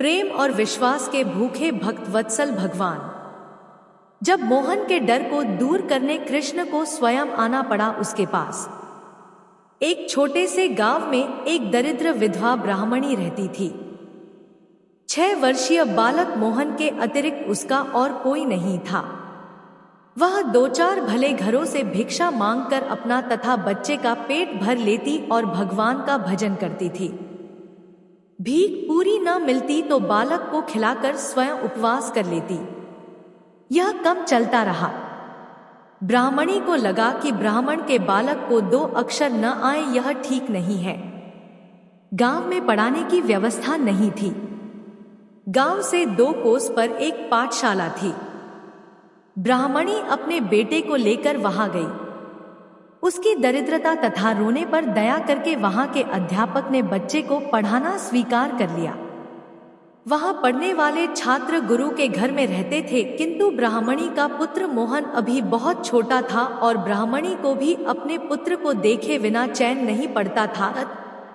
प्रेम और विश्वास के भूखे भक्तवत्सल भगवान। जब मोहन के डर को दूर करने कृष्ण को स्वयं आना पड़ा उसके पास। एक छोटे से गांव में एक दरिद्र विधवा ब्राह्मणी रहती थी। 6 वर्षीय बालक मोहन के अतिरिक्त उसका और कोई नहीं था। वह 2-4 भले घरों से भिक्षा मांगकर अपना तथा बच्चे का पेट भर लेती और भगवान का भजन करती थी। भीख पूरी न मिलती तो बालक को खिलाकर स्वयं उपवास कर लेती। यह कम चलता रहा। ब्राह्मणी को लगा कि ब्राह्मण के बालक को 2 अक्षर न आए यह ठीक नहीं है। गांव में पढ़ाने की व्यवस्था नहीं थी। गांव से 2 कोस पर एक पाठशाला थी। ब्राह्मणी अपने बेटे को लेकर वहां गई। उसकी दरिद्रता तथा रोने पर दया करके वहां के अध्यापक ने बच्चे को पढ़ाना स्वीकार कर लिया। वहां पढ़ने वाले छात्र गुरु के घर में रहते थे, किंतु ब्राह्मणी का पुत्र मोहन अभी बहुत छोटा था और ब्राह्मणी को भी अपने पुत्र को देखे बिना चैन नहीं पड़ता था।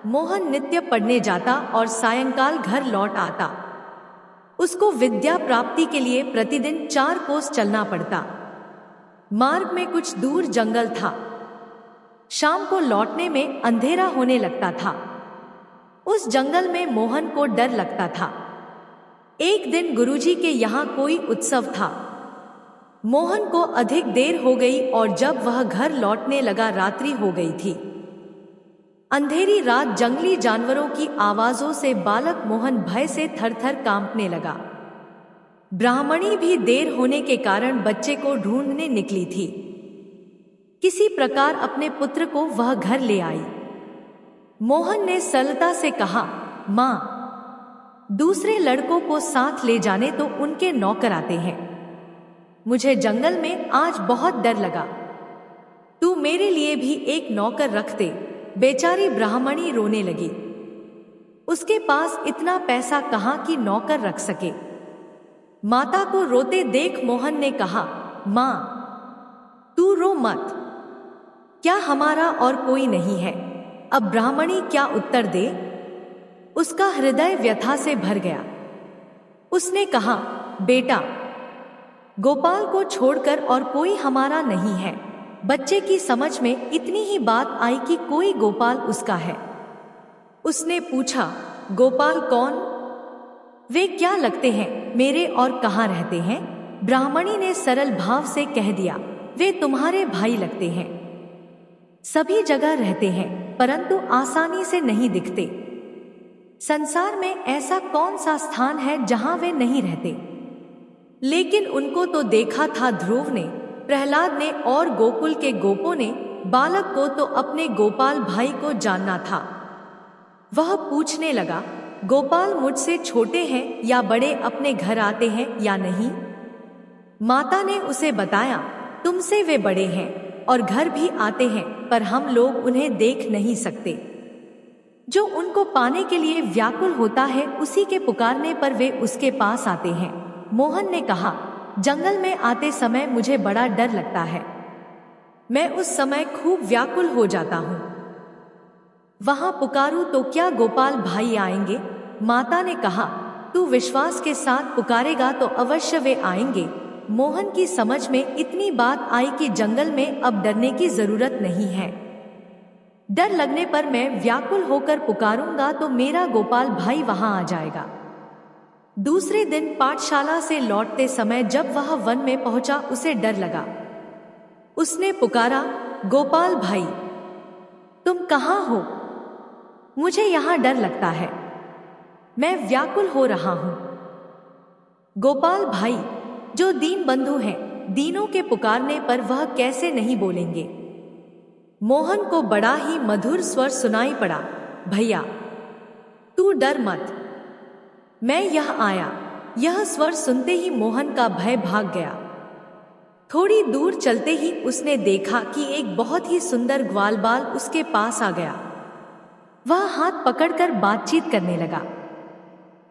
मोहन नित्य पढ़ने जाता और सायंकाल घर लौट आता। उसको विद्या प्राप्ति के लिए प्रतिदिन 4 कोस चलना पड़ता। मार्ग में कुछ दूर जंगल था। शाम को लौटने में अंधेरा होने लगता था। उस जंगल में मोहन को डर लगता था। एक दिन गुरुजी के यहाँ कोई उत्सव था। मोहन को अधिक देर हो गई और जब वह घर लौटने लगा रात्रि हो गई थी। अंधेरी रात जंगली जानवरों की आवाजों से बालक मोहन भय से थरथर कांपने लगा। ब्राह्मणी भी देर होने के कारण बच्चे को ढूंढने निकली थी। किसी प्रकार अपने पुत्र को वह घर ले आई। मोहन ने सरलता से कहा, माँ, दूसरे लड़कों को साथ ले जाने तो उनके नौकर आते हैं। मुझे जंगल में आज बहुत डर लगा। तू मेरे लिए भी एक नौकर रख दे। बेचारी ब्राह्मणी रोने लगी। उसके पास इतना पैसा कहाँ कि नौकर रख सके। माता को रोते देख मोहन ने कहा, माँ, तू रो मत। क्या हमारा और कोई नहीं है? अब ब्राह्मणी क्या उत्तर दे? उसका हृदय व्यथा से भर गया। उसने कहा, बेटा, गोपाल को छोड़कर और कोई हमारा नहीं है। बच्चे की समझ में इतनी ही बात आई कि कोई गोपाल उसका है। उसने पूछा, गोपाल कौन? वे क्या लगते हैं मेरे और कहाँ रहते हैं? ब्राह्मणी ने सरल भाव से कह दिया, वे तुम्हारे भाई लगते हैं। सभी जगह रहते हैं परंतु आसानी से नहीं दिखते। संसार में ऐसा कौन सा स्थान है जहां वे नहीं रहते? लेकिन उनको तो देखा था ध्रुव ने, प्रहलाद ने और गोकुल के गोपों ने। बालक को तो अपने गोपाल भाई को जानना था। वह पूछने लगा, गोपाल मुझसे छोटे हैं या बड़े अपने घर आते हैं या नहीं? माता ने उसे बताया, तुमसे वे बड़े हैं और घर भी आते हैं, पर हम लोग उन्हें देख नहीं सकते। जो उनको पाने के लिए व्याकुल होता है उसी के पुकारने पर वे उसके पास आते हैं। मोहन ने कहा, जंगल में आते समय मुझे बड़ा डर लगता है। मैं उस समय खूब व्याकुल हो जाता हूँ। वहां पुकारूं तो क्या गोपाल भाई आएंगे? माता ने कहा, तू विश्वास के साथ पुकारेगा तो अवश्य वे आएंगे। मोहन की समझ में इतनी बात आई कि जंगल में अब डरने की जरूरत नहीं है। डर लगने पर मैं व्याकुल होकर पुकारूंगा तो मेरा गोपाल भाई वहां आ जाएगा। दूसरे दिन पाठशाला से लौटते समय जब वह वन में पहुंचा उसे डर लगा। उसने पुकारा, गोपाल भाई, तुम कहाँ हो? मुझे यहाँ डर लगता है। मैं व्याकुल हो रहा हूँ। गोपाल भाई, जो दीन बंधु हैं, दीनों के पुकारने पर वह कैसे नहीं बोलेंगे? मोहन को बड़ा ही मधुर स्वर सुनाई पड़ा, भैया, तू डर मत, मैं यहाँ आया। यह स्वर सुनते ही मोहन का भय भाग गया। थोड़ी दूर चलते ही उसने देखा कि एक बहुत ही सुंदर ग्वालबाल उसके पास आ गया। वह हाथ पकड़कर बातचीत करने लगा,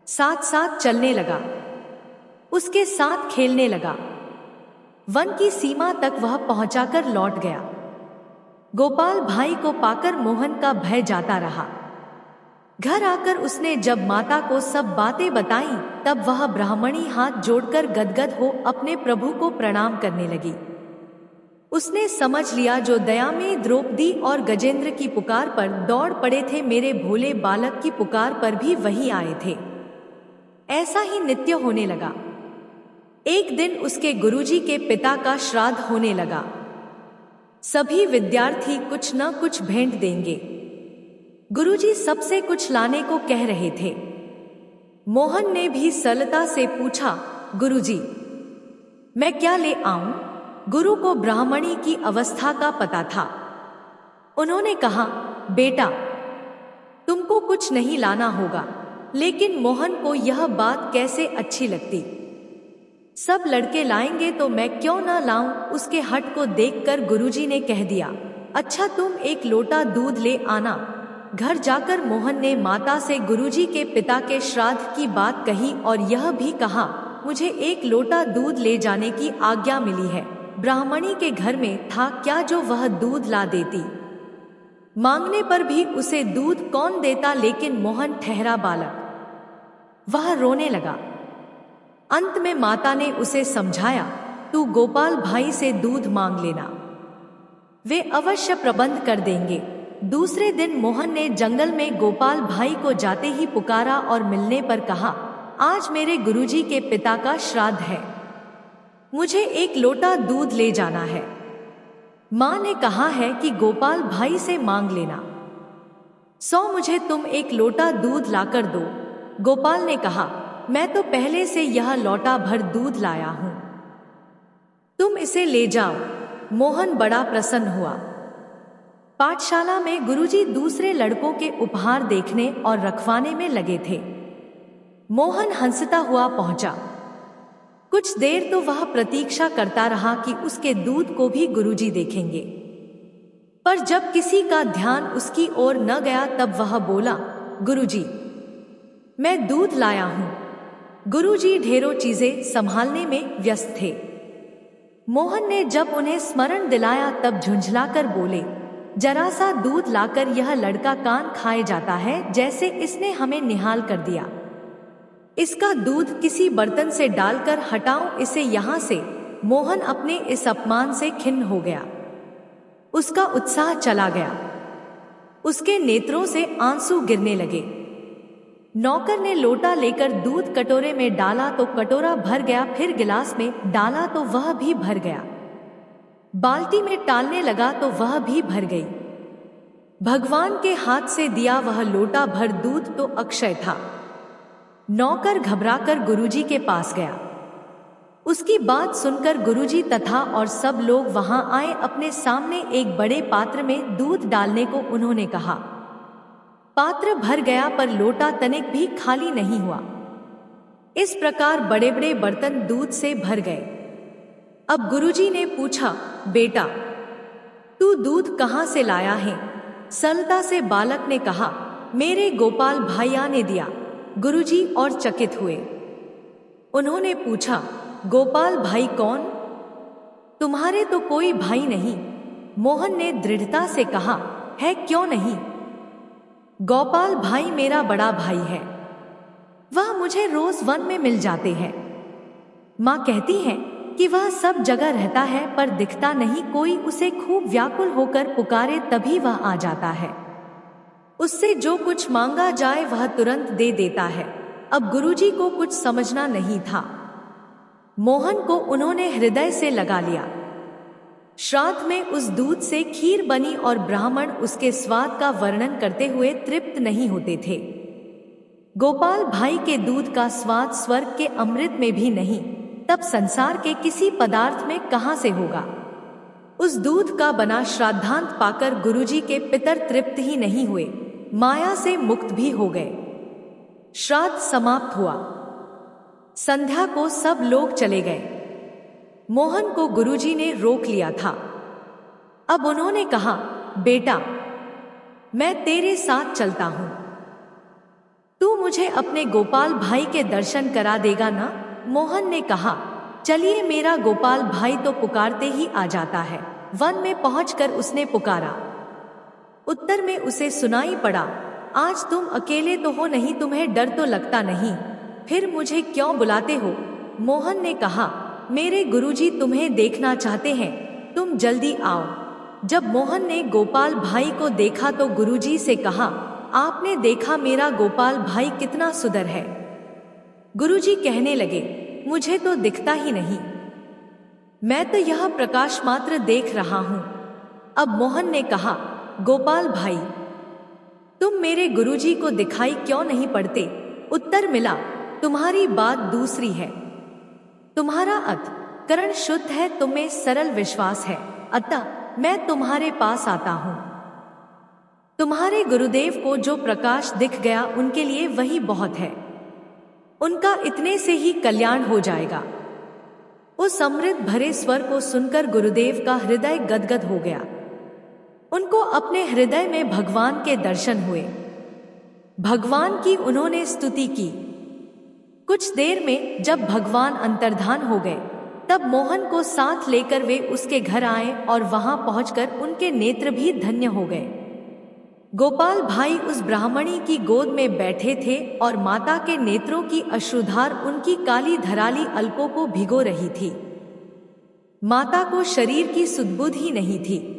साथ साथ चलने लगा, उसके साथ खेलने लगा। वन की सीमा तक वह पहुंचाकर लौट गया। गोपाल भाई को पाकर मोहन का भय जाता रहा। घर आकर उसने जब माता को सब बातें बताईं, तब वह ब्राह्मणी हाथ जोड़कर गदगद हो अपने प्रभु को प्रणाम करने लगी। उसने समझ लिया, जो दया में द्रौपदी और गजेंद्र की पुकार पर दौड़ पड़े थे, मेरे भोले बालक की पुकार पर भी वही आए थे। ऐसा ही नित्य होने लगा। एक दिन उसके गुरुजी के पिता का श्राद्ध होने लगा। सभी विद्यार्थी कुछ न कुछ भेंट देंगे। गुरुजी सबसे कुछ लाने को कह रहे थे। मोहन ने भी सरलता से पूछा, गुरुजी, मैं क्या ले आऊं? गुरु को ब्राह्मणी की अवस्था का पता था। उन्होंने कहा, बेटा, तुमको कुछ नहीं लाना होगा। लेकिन मोहन को यह बात कैसे अच्छी लगती। सब लड़के लाएंगे तो मैं क्यों ना लाऊं? उसके हट को देखकर गुरुजी ने कह दिया, अच्छा, तुम एक लोटा दूध ले आना। घर जाकर मोहन ने माता से गुरुजी के पिता के श्राद्ध की बात कही और यह भी कहा, मुझे एक लोटा दूध ले जाने की आज्ञा मिली है। ब्राह्मणी के घर में था क्या जो वह दूध ला देती? मांगने पर भी उसे दूध कौन देता? लेकिन मोहन ठहरा बालक, वह रोने लगा। अंत में माता ने उसे समझाया, तू गोपाल भाई से दूध मांग लेना, वे अवश्य प्रबंध कर देंगे। दूसरे दिन मोहन ने जंगल में गोपाल भाई को जाते ही पुकारा और मिलने पर कहा, आज मेरे गुरुजी के पिता का श्राद्ध है, मुझे एक लोटा दूध ले जाना है। माँ ने कहा है कि गोपाल भाई से मांग लेना, मुझे तुम एक लोटा दूध लाकर दो। गोपाल ने कहा, मैं तो पहले से यह लोटा भर दूध लाया हूं, तुम इसे ले जाओ। मोहन बड़ा प्रसन्न हुआ। पाठशाला में गुरुजी दूसरे लड़कों के उपहार देखने और रखवाने में लगे थे। मोहन हंसता हुआ पहुंचा। कुछ देर तो वह प्रतीक्षा करता रहा कि उसके दूध को भी गुरुजी देखेंगे, पर जब किसी का ध्यान उसकी ओर न गया तब वह बोला, गुरुजी, मैं दूध लाया हूं। गुरुजी ढेरों चीजें संभालने में व्यस्त थे। मोहन ने जब उन्हें स्मरण दिलाया तब झुंझलाकर बोले, जरा सा दूध लाकर यह लड़का कान खाए जाता है, जैसे इसने हमें निहाल कर दिया। इसका दूध किसी बर्तन से डालकर हटाऊं इसे यहां से। मोहन अपने इस अपमान से खिन्न हो गया। उसका उत्साह चला गया। उसके नेत्रों से आंसू गिरने लगे। नौकर ने लोटा लेकर दूध कटोरे में डाला तो कटोरा भर गया, फिर गिलास में डाला तो वह भी भर गया। बाल्टी में डालने लगा तो वह भी भर गई। भगवान के हाथ से दिया वह लोटा भर दूध तो अक्षय था। नौकर घबराकर गुरुजी के पास गया। उसकी बात सुनकर गुरुजी तथा और सब लोग वहां आए। अपने सामने एक बड़े पात्र में दूध डालने को उन्होंने कहा। पात्र भर गया पर लोटा तनिक भी खाली नहीं हुआ। इस प्रकार बड़े बड़े बर्तन दूध से भर गए। अब गुरुजी ने पूछा, बेटा, तू दूध कहां से लाया है? सरलता से बालक ने कहा, मेरे गोपाल भाइया ने दिया। गुरुजी और चकित हुए। उन्होंने पूछा, गोपाल भाई कौन? तुम्हारे तो कोई भाई नहीं। मोहन ने दृढ़ता से कहा, है क्यों नहीं? गोपाल भाई मेरा बड़ा भाई है, वह मुझे रोज वन में मिल जाते हैं। माँ कहती है कि वह सब जगह रहता है पर दिखता नहीं। कोई उसे खूब व्याकुल होकर पुकारे तभी वह आ जाता है। उससे जो कुछ मांगा जाए वह तुरंत दे देता है। अब गुरुजी को कुछ समझना नहीं था। मोहन को उन्होंने हृदय से लगा लिया। श्राद्ध में उस दूध से खीर बनी और ब्राह्मण उसके स्वाद का वर्णन करते हुए तृप्त नहीं होते थे। गोपाल भाई के दूध का स्वाद स्वर्ग के अमृत में भी नहीं, तब संसार के किसी पदार्थ में कहां से होगा। उस दूध का बना श्राद्धांत पाकर गुरुजी के पितर तृप्त ही नहीं हुए, माया से मुक्त भी हो गए। श्राद्ध समाप्त हुआ। संध्या को सब लोग चले गए। मोहन को गुरुजी ने रोक लिया था। अब उन्होंने कहा, बेटा, मैं तेरे साथ चलता हूं। तू मुझे अपने गोपाल भाई के दर्शन करा देगा ना? मोहन ने कहा, चलिए, मेरा गोपाल भाई तो पुकारते ही आ जाता है। वन में पहुंचकर उसने पुकारा। उत्तर में उसे सुनाई पड़ा, आज तुम अकेले तो हो नहीं, तुम्हें डर तो लगता नहीं, फिर मुझे क्यों बुलाते हो? मोहन ने कहा, मेरे गुरुजी तुम्हें देखना चाहते हैं, तुम जल्दी आओ। जब मोहन ने गोपाल भाई को देखा तो गुरुजी से कहा, आपने देखा मेरा गोपाल भाई कितना सुंदर है? गुरुजी कहने लगे, मुझे तो दिखता ही नहीं, मैं तो यह प्रकाश मात्र देख रहा हूं। अब मोहन ने कहा, गोपाल भाई तुम मेरे गुरुजी को दिखाई क्यों नहीं पड़ते? उत्तर मिला, तुम्हारी बात दूसरी है, तुम्हारा अंतःकरण शुद्ध है, तुम्हें सरल विश्वास है, अतः मैं तुम्हारे पास आता हूं। तुम्हारे गुरुदेव को जो प्रकाश दिख गया उनके लिए वही बहुत है, उनका इतने से ही कल्याण हो जाएगा। उस अमृत भरे स्वर को सुनकर गुरुदेव का हृदय गदगद हो गया। उनको अपने हृदय में भगवान के दर्शन हुए। भगवान की उन्होंने स्तुति की। कुछ देर में जब भगवान अंतर्धान हो गए तब मोहन को साथ लेकर वे उसके घर आए और वहां पहुंचकर उनके नेत्र भी धन्य हो गए। गोपाल भाई उस ब्राह्मणी की गोद में बैठे थे और माता के नेत्रों की अश्रुधार उनकी काली धराली अलकों को भिगो रही थी। माता को शरीर की सुधबुध ही नहीं थी।